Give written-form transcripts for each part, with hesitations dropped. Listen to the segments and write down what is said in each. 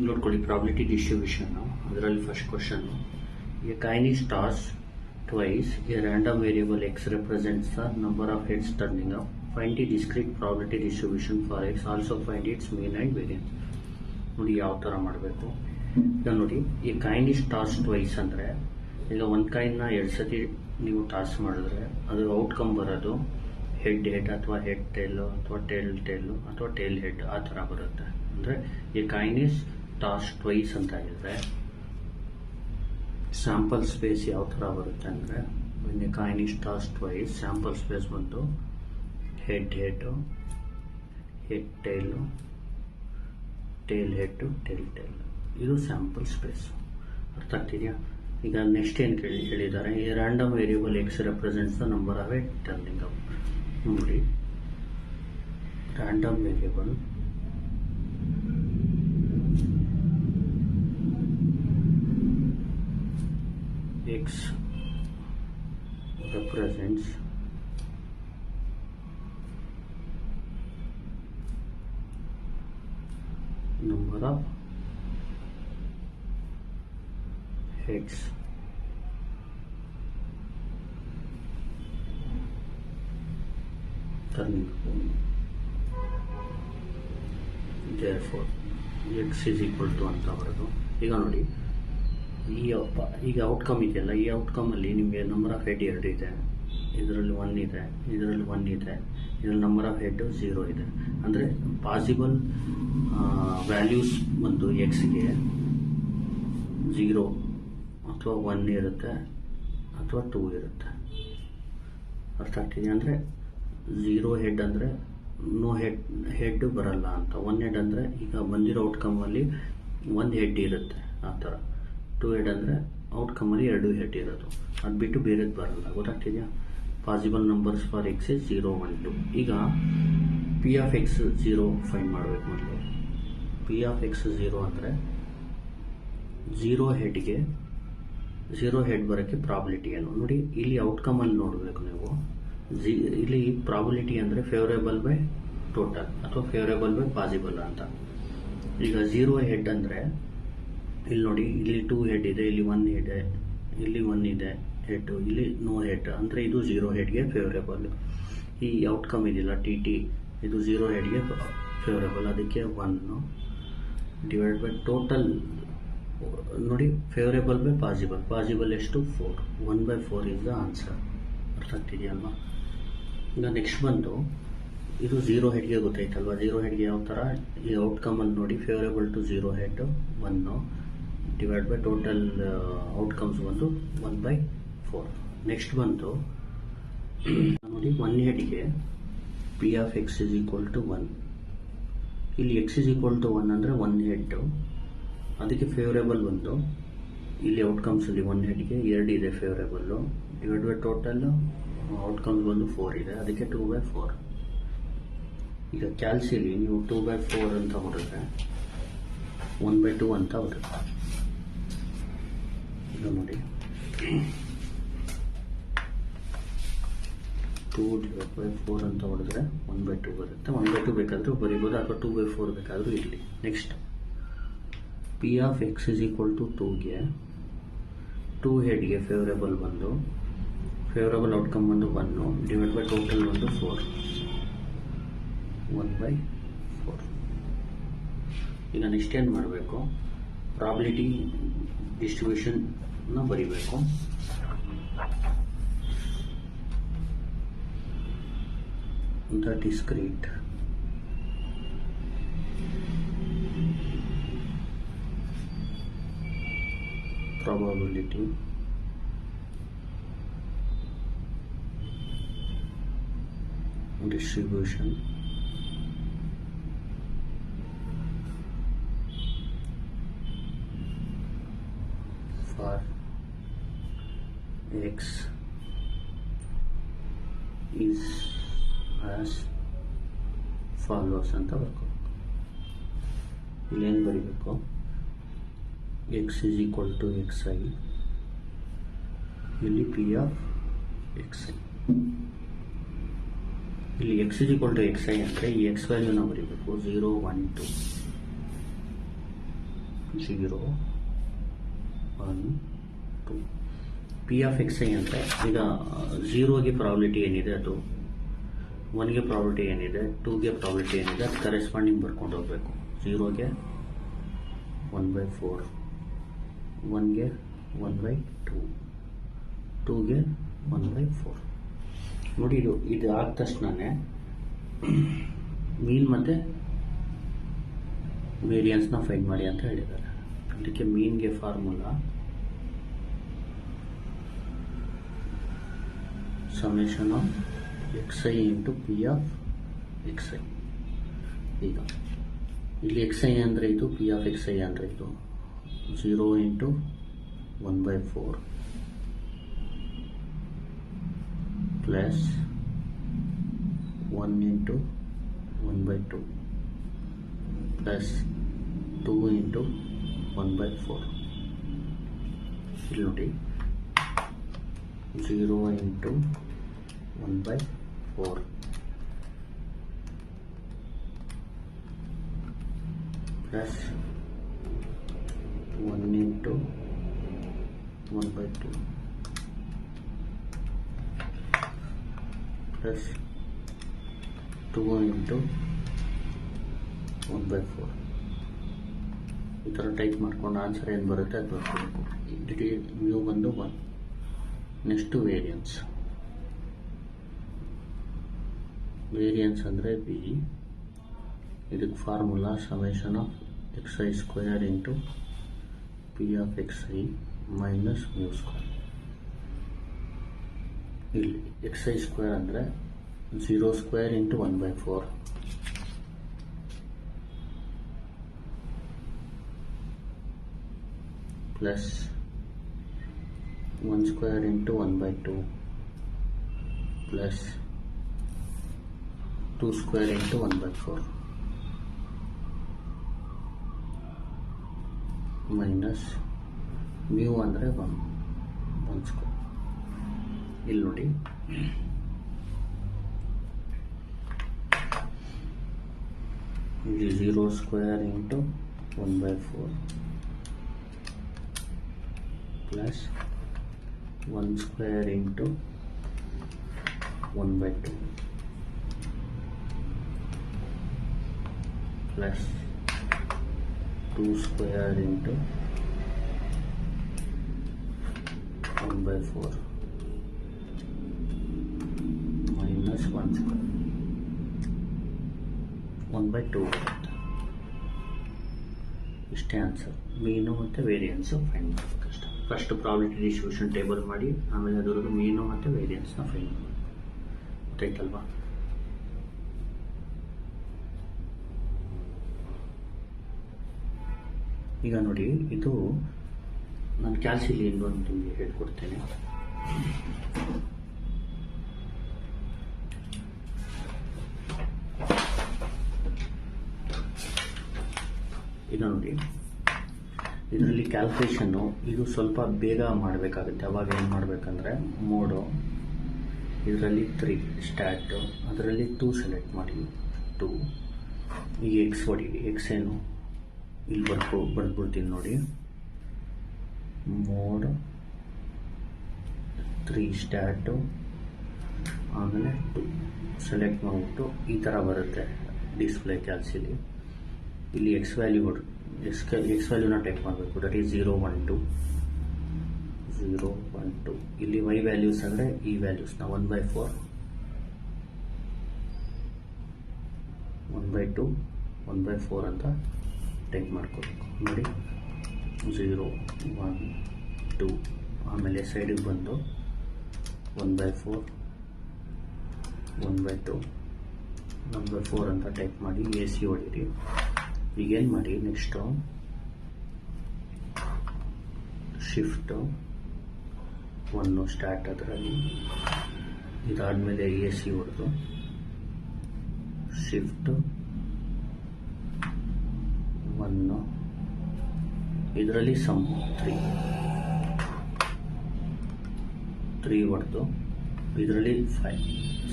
ನೋಡ್ಕೊಳ್ಳಿ probability distribution. ಅದರಲ್ಲಿ first question, A coin is toss twice, A random variable X represents the number of heads turning up, find the discrete probability distribution for X, also find it's mean and variance. ನೋಡಿ ಯಾವ ಥರ ಮಾಡಬೇಕು. ಈಗ ನೋಡಿ, ಈ coin is toss twice ಅಂದರೆ ಈಗ ಒಂದು ಕಾಯಿನ್ನ 2 ಸತಿ ನೀವು ಟಾಸ್ ಮಾಡಿದ್ರೆ ಅದು ಔಟ್ಕಮ್ ಬರೋದು ಹೆಡ್ ಹೆಡ್ ಅಥವಾ ಹೆಡ್ ಟೇಲು ಅಥವಾ ಟೇಲ್ ಟೇಲು ಅಥವಾ ಟೇಲ್ ಹೆಡ್ ಆ ಥರ ಬರುತ್ತೆ. ಅಂದರೆ ಈ ಕಾಯಿನ್ ಈಸ್ ಟಾಸ್ ಟ್ವೈಸ್ ಅಂತ ಹೇಳಿದ್ರೆ ಸ್ಯಾಂಪಲ್ ಸ್ಪೇಸ್ ಯಾವ ಥರ ಬರುತ್ತೆ ಅಂದರೆ, ಈ coin is toss twice sample space ಬಂದು head head, head tail, tail head, tail tail. ಇದು ಸ್ಯಾಂಪಲ್ ಸ್ಪೇಸ್. ಅರ್ಥ ಆಗ್ತಿದೆಯಾ? ಈಗ ನೆಕ್ಸ್ಟ್ ಏನು ಹೇಳಿದ್ದಾರೆ, ಈ random variable X represents the number of head turning up. ನೋಡಿ, random variable X represents number of heads turning. Therefore x is equal to ಅಂತ ಬರೋದು. ಈಗ ನೋಡಿ, ಈಗ ಔಟ್ಕಮ್ ಇದೆಯಲ್ಲ, ಈ ಔಟ್ಕಮಲ್ಲಿ ನಿಮಗೆ ನಂಬರ್ ಆಫ್ ಹೆಡ್ 2 ಇದೆ, ಇದರಲ್ಲಿ 1 ಇದೆ, ಇದರಲ್ಲಿ 1 ಇದೆ, ಇದರಲ್ಲಿ ನಂಬರ್ ಆಫ್ ಹೆಡ್ 0 ಇದೆ. ಅಂದರೆ ಪಾಸಿಬಲ್ ವ್ಯಾಲ್ಯೂಸ್ ಬಂದು ಎಕ್ಸ್ಗೆ 0 ಅಥವಾ 1 ಇರುತ್ತೆ ಅಥವಾ 2 ಇರುತ್ತೆ. ಅರ್ಥ ಆಗ್ತಿದೆ? ಅಂದರೆ 0 ಹೆಡ್ ಅಂದರೆ ನೋ ಹೆಡ್ ಬರಲ್ಲ ಅಂತ. 1 ಹೆಡ್ ಅಂದರೆ ಈಗ ಬಂದಿರೋ ಔಟ್ಕಮಲ್ಲಿ 1 ಹೆಡ್ ಇರುತ್ತೆ ಆ ಥರ. 2 ಹೆಡ್ ಅಂದರೆ ಔಟ್ಕಮಲ್ಲಿ 2 ಹೆಡ್ ಇರೋದು, ಅದು ಬಿಟ್ಟು ಬೇರೆದು ಬರಲ್ಲ. ಗೊತ್ತಾಗ್ತಿದೆಯಾ? Possible numbers for X is 0, 1, 2. ಈಗ ಪಿ ಆಫ್ ಎಕ್ಸ್ 0 ಫೈಂಡ್ ಮಾಡಬೇಕು ಮೊದಲು. ಪಿ ಆಫ್ ಎಕ್ಸ್ 0 ಅಂದರೆ 0 ಹೆಡ್ಗೆ 0 ಹೆಡ್ ಬರೋಕ್ಕೆ ಪ್ರಾಬಿಲಿಟಿ ಏನು ನೋಡಿ. ಇಲ್ಲಿ ಔಟ್ಕಮಲ್ಲಿ ನೋಡಬೇಕು ನೀವು. ಇಲ್ಲಿ ಪ್ರಾಬಿಲಿಟಿ ಅಂದರೆ ಫೇವರೇಬಲ್ ಬೈ ಟೋಟಲ್ ಅಥವಾ ಫೇವರೇಬಲ್ ಬೈ ಪಾಸಿಬಲ್ ಅಂತ. ಈಗ 0 ಹೆಡ್ ಅಂದರೆ ಇಲ್ಲಿ ನೋಡಿ, ಇಲ್ಲಿ 2 ಹೆಡ್ ಇದೆ, ಇಲ್ಲಿ 1 ಇದೆ, ಇಲ್ಲಿ 1 ಇದೆ ಹೆಡ್, ಇಲ್ಲಿ ನೋ ಹೆಡ್. ಅಂದರೆ ಇದು 0 ಹೆಡ್ಗೆ ಫೇವರೇಬಲ್. ಈ ಔಟ್ಕಮ್ ಇದೆಯಲ್ಲ ಟಿ ಟಿ, ಇದು 0 ಹೆಡ್ಗೆ ಫೇವರೇಬಲ್. ಅದಕ್ಕೆ 1 ಡಿವೈಡ್ ಬೈ ಟೋಟಲ್. ನೋಡಿ, ಫೇವರೇಬಲ್ ಬೈ ಪಾಸಿಬಲ್. ಪಾಸಿಬಲ್ ಎಷ್ಟು? 4. 1/4 ಇಸ್ ದ ಆನ್ಸರ್. ಅರ್ಥ ಆಗ್ತಿದೆಯಲ್ವಾ? ಈಗ ನೆಕ್ಸ್ಟ್ ಬಂದು ಇದು 0 ಹೆಡ್ಗೆ ಗೊತ್ತಾಯ್ತಲ್ವಾ? 0 ಹೆಡ್ಗೆ ಯಾವ ಥರ, ಈ ಔಟ್ಕಮಲ್ಲಿ ನೋಡಿ, favourable to 0 head 1 divide by total outcomes ಬಂದು 1/4. ನೆಕ್ಸ್ಟ್ ಬಂದು ನೋಡಿ, 1 ಹೆಡ್ಗೆ P of X is equal to 1. ಇಲ್ಲಿ ಎಕ್ಸ್ ಇಸ್ ಈಕ್ವಲ್ ಟು 1 ಅಂದರೆ 1 ಹೆಡ್, ಅದಕ್ಕೆ ಫೇವರೇಬಲ್ ಬಂದು ಇಲ್ಲಿ ಔಟ್ಕಮ್ಸಲ್ಲಿ 1 ಹೆಡ್ಗೆ 2 ಇದೆ ಫೇವರೇಬಲ್ಲು, ಡಿವೈಡ್ ಬೈ ಟೋಟಲ್ ಔಟ್ಕಮ್ಸ್ ಬಂದು 4 ಇದೆ, ಅದಕ್ಕೆ 2/4. ಈಗ ಕ್ಯಾಲ್ಸಿಲಿ ನೀವು 2/4 ಅಂತ ಹೊಡೆದ್ರೆ 1/2 ಅಂತ ಬರುತ್ತೆ. ಈಗ ನೋಡಿ, 2/4 ಅಂತ ಹೊಡೆದ್ರೆ 1/2 ಬರುತ್ತೆ. 1/2 ಬೇಕಾದರೂ ಬರೀಬೋದು ಅಥವಾ 2/4 ಬೇಕಾದರೂ ಇರಲಿ. Next P of X is equal to 2ಗೆ 2 ಹೆಡ್ಗೆ ಫೇವರೇಬಲ್ ಬಂದು ಫೇವರೇಬಲ್ ಔಟ್ಕಮ್ ಬಂದು 1 ಡಿವೈಡ್ ಬೈ ಟೋಟಲ್ ಬಂದು 4, 1/4. ಈಗ ನೆಕ್ಸ್ಟ್ ಏನು ಮಾಡಬೇಕು, ಪ್ರಾಬಿಲಿಟಿ ಡಿಸ್ಟ್ರಿಬ್ಯೂಷನ್ನ ಬರೀಬೇಕು. The discrete probability distribution for x is as follows ಅಂತ ಬರಬೇಕು. ಇಲ್ಲೇನು ಬರೀಬೇಕು, x is equal to xi, ಇಲ್ಲಿ p of xi. ಇಲ್ಲಿ x is equal to xi ಅಂದರೆ ಈ x ವ್ಯಾಲ್ಯೂನ ಬರೀಬೇಕು 0, 1, 2. 0 1 2. ಪಿ ಆಫ್ ಎಕ್ಸ್ ಐ ಅಂದರೆ ಈಗ 0ಗೆ ಪ್ರಾಬಿಲಿಟಿ ಏನಿದೆ ಅದು 1ಗೆ ಪ್ರಾಬಿಲಿಟಿ ಏನಿದೆ 2ಗೆ ಪ್ರಾಬಿಲಿಟಿ ಏನಿದೆ ಅದು ಕರೆಸ್ಪಾಂಡಿಂಗ್ ಬರ್ಕೊಂಡು ಹೋಗಬೇಕು. 0ಗೆ 1/4, 1ಗೆ 1/2, 2ಗೆ 1/4. ನೋಡಿ ಇದು ಆದ ತಕ್ಷಣವೇ ಮೀನ್ ಮತ್ತು ವೇರಿಯನ್ಸ್ನ ಫೈಂಡ್ ಮಾಡಿ ಅಂತ ಹೇಳಿದ್ದಾರೆ. ಅದಕ್ಕೆ ಮೀನ್ಗೆ formula summation of X i into P of X i. ಈಗ ಇಲ್ಲಿ ಎಕ್ಸ್ ಐ ಅಂದರೆ ಇದು, ಪಿ ಆಫ್ ಎಕ್ಸ್ ಐ ಅಂದರೆ ಇದು 0 into 1/4 plus 1 into 1/2 plus 2 into 1/4. ಇಲ್ಲಿ ನೋಡಿ 0 into 1/4 plus 1 into 1/2 plus 2 into 1/4. ಈ ಥರ ಟೈಪ್ ಮಾಡ್ಕೊಂಡು ಆನ್ಸರ್ ಏನು ಬರುತ್ತೆ ಅದು ಬರ್ಕೋಬೇಕು. ವ್ಯೂ ಬಂದು 1. ನೆಕ್ಸ್ಟು ವೇರಿಯನ್ಸ್ ಅಂದರೆ ಬಿ. ಇದಕ್ಕೆ formula summation of X I square into P of X I minus mu square. ಇಲ್ಲಿ ಎಕ್ಸ್ ಐ ಸ್ಕ್ವೇರ್ ಅಂದರೆ 0 square into 1/4 plus 1 square into 1/2 plus 2 square into 1/4 minus mu ಅಂದರೆ 1 square. ಇಲ್ಲಿ ನೋಡಿ ಇಲ್ಲಿ 0 square into 1/4 plus 1 square into 1/2 plus 2 square into 1/4 minus 1 square 1/2 ಬರುತ್ತೆ. ಇಷ್ಟೇ answer. Mean ಮತ್ತು variance find ಮಾಡಬೇಕಷ್ಟೆ. ಫಸ್ಟ್ ಪ್ರಾಬಿಲಿಟಿ ಡಿಸ್ಟ್ರಿಬ್ಯೂಷನ್ ಟೇಬಲ್ ಮಾಡಿ ಆಮೇಲೆ ಅದರದ್ದು ಮೀನು ಮತ್ತು ವೇರಿಯನ್ಸ್ನ ಫೈಂಡ್ ಮಾಡಬೇಕು. ಗೊತ್ತಾಯ್ತಲ್ವಾ? ಈಗ ನೋಡಿ ಇದು ನಾನು ಕ್ಯಾಲ್ಸಿಲಿ ಇನ್ನೊಂದು ನಿಮಗೆ ಹೇಳ್ಕೊಡ್ತೇನೆ. ಈಗ ನೋಡಿ ಇದರಲ್ಲಿ ಕ್ಯಾಲ್ಕುಲೇಷನ್ನು ಇದು ಸ್ವಲ್ಪ ಬೇಗ ಮಾಡಬೇಕಾಗುತ್ತೆ. ಅವಾಗ ಏನು ಮಾಡಬೇಕಂದ್ರೆ ಮೋಡು ಇದರಲ್ಲಿ 3 ಸ್ಟ್ಯಾಟು ಅದರಲ್ಲಿ 2 ಸೆಲೆಕ್ಟ್ ಮಾಡಿ 2. ಈಗ ಎಕ್ಸ್ ಹೊಡೀರಿ. ಎಕ್ಸ್ ಏನು ಇಲ್ಲಿ ಬರ್ದ್ಬಿಡ್ತೀನಿ ನೋಡಿ. ಮೋಡ್ 3 ಸ್ಟ್ಯಾಟು ಆಮೇಲೆ 2 ಸೆಲೆಕ್ಟ್ ಮಾಡಿಬಿಟ್ಟು ಈ ಥರ ಬರುತ್ತೆ ಡಿಸ್ಪ್ಲೇ ಕ್ಯಾಲ್ಸಿಲಿ. ಇಲ್ಲಿ ಎಕ್ಸ್ ವ್ಯಾಲ್ಯೂನ ಟೈಪ್ ಮಾಡಬೇಕು. That is 0 1 2 0 1 2. ಇಲ್ಲಿ ವೈ ವ್ಯಾಲ್ಯೂಸ್ ಅಂದರೆ ಈ ವ್ಯಾಲ್ಯೂಸ್ನ 1/4 1/2 1/4 ಅಂತ ಟೈಪ್ ಮಾಡ್ಕೋಬೇಕು. ನೋಡಿ 0 1 2 ಆಮೇಲೆ ಸೈಡಿಗೆ ಬಂದು 1/4 1/2 1/4 ಅಂತ ಟೈಪ್ ಮಾಡಿ AC ಹೊಡೀರಿ. ಈಗೇನು ಮಾಡಿ ನೆಕ್ಸ್ಟು ಶಿಫ್ಟು 1 ಸ್ಟಾರ್ಟ್ ಅದರಲ್ಲಿ ಇದಾದಮೇಲೆ AC ಹೊಡೆದು ಶಿಫ್ಟು 1 ಇದರಲ್ಲಿ ಸಮ್ 3 ಹೊಡೆದು ಇದರಲ್ಲಿ 5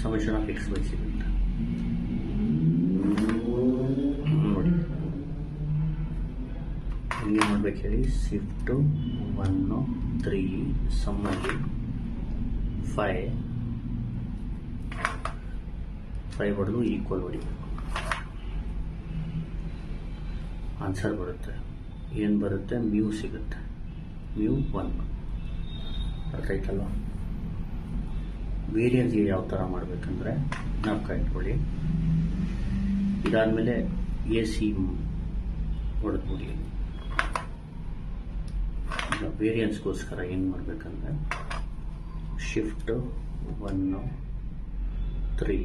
ಸಮೇಷನ್ ಆಫ್ ಎಕ್ಸ್ ವೈ ಸಿಗುತ್ತೆ. ನೋಡಿ ಹಿಂಗೆ ಮಾಡ್ಬೇಕು ಹೇಳಿ, ಶಿಫ್ಟು 1 3 ಸಮ್ಮಲ್ಲಿ 5 ಹೊಡೆದು ಈಕ್ವಲ್ ಹೊಡಿಬೇಕು. ಆನ್ಸರ್ ಬರುತ್ತೆ. ಏನು ಬರುತ್ತೆ? ಮ್ಯೂ ಸಿಗುತ್ತೆ. ಮ್ಯೂ 1. ಅರ್ಥ ಆಯ್ತಲ್ವ? ವೇರಿಯನ್ಸ್ಗೆ ಯಾವ ಥರ ಮಾಡಬೇಕಂದ್ರೆ ನಾವು ಕಂಡುಕೊಳ್ಳಿ. ಇದಾದಮೇಲೆ ಎ ಸಿ ಹೊಡೆದ್ಬಿಡಿ. ವೇರಿಯನ್ಸ್ಗೋಸ್ಕರ ಏನು ಮಾಡಬೇಕಂದ್ರೆ ಶಿಫ್ಟ್ 1 3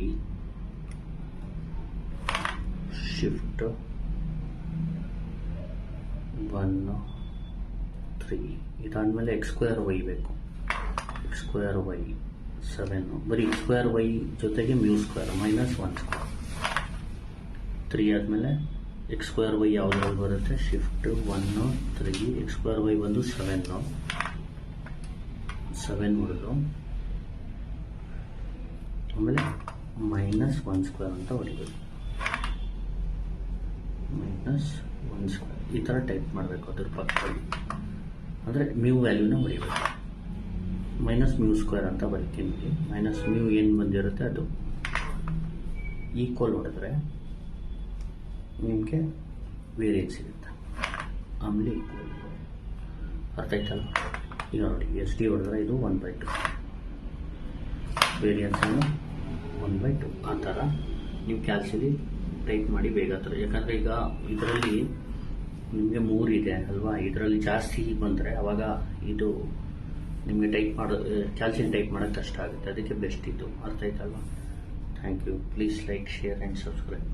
ಶಿಫ್ಟ್ 1 3 ಇದಾದಮೇಲೆ x² ಬೇಕು. x² 7 ಬರೀ x² ಜೊತೆಗೆ μ² -1² 3 ಆದಮೇಲೆ x² ಯಾವುದ್ರಲ್ಲಿ ಬರುತ್ತೆ? ಶಿಫ್ಟ್ 1 3 x² ಬಂದು 7 ಹೊಡೆದು ಆಮೇಲೆ -1² ಅಂತ ಹೊಡಿಬೇಕು. -1² ಈ ಥರ ಟೈಪ್ ಮಾಡಬೇಕು. ಅದ್ರ ಪಕ್ಕದಲ್ಲಿ ಅಂದರೆ ಮ್ಯೂ ವ್ಯಾಲ್ಯೂನ ಹೊಡಿಬೇಕು. -μ² ಅಂತ ಬರೀತೀನಿ. ಮ್ಯೂ ಏನು ಬಂದಿರುತ್ತೆ ಅದು ಈಕ್ವಲ್ ಹೊಡೆದ್ರೆ ನಿಮಗೆ ವೇರಿಯನ್ಸ್ ಸಿಗುತ್ತೆ. ಆಮೇಲೆ ಈಕ್ವಲ್. ಅರ್ಥ ಆಯ್ತಲ್ಲ? ಈಗ ನೋಡಿ SD ಹೊಡೆದ್ರೆ ಇದು 1/2 ವೇರಿಯನ್ಸನ್ನು 1/2 ಆ ಥರ ನೀವು ಕ್ಯಾಲ್ಸಿಲಿ ಟೈಪ್ ಮಾಡಿ ಬೇಗ ಹತ್ರ. ಯಾಕಂದರೆ ಈಗ ಇದರಲ್ಲಿ ನಿಮಗೆ 3 ಇದೆ ಅಲ್ವಾ, ಇದರಲ್ಲಿ ಜಾಸ್ತಿ ಬಂದರೆ ಅವಾಗ ಇದು ನಿಮಗೆ ಕ್ಯಾಲ್ಸಿಲಿ ಟೈಪ್ ಮಾಡೋಕ್ಕೆ ಕಷ್ಟ ಆಗುತ್ತೆ. ಅದಕ್ಕೆ ಬೆಸ್ಟ್ ಇದು. ಅರ್ಥ ಆಯ್ತಲ್ವಾ? Thank you. Please like, share and subscribe.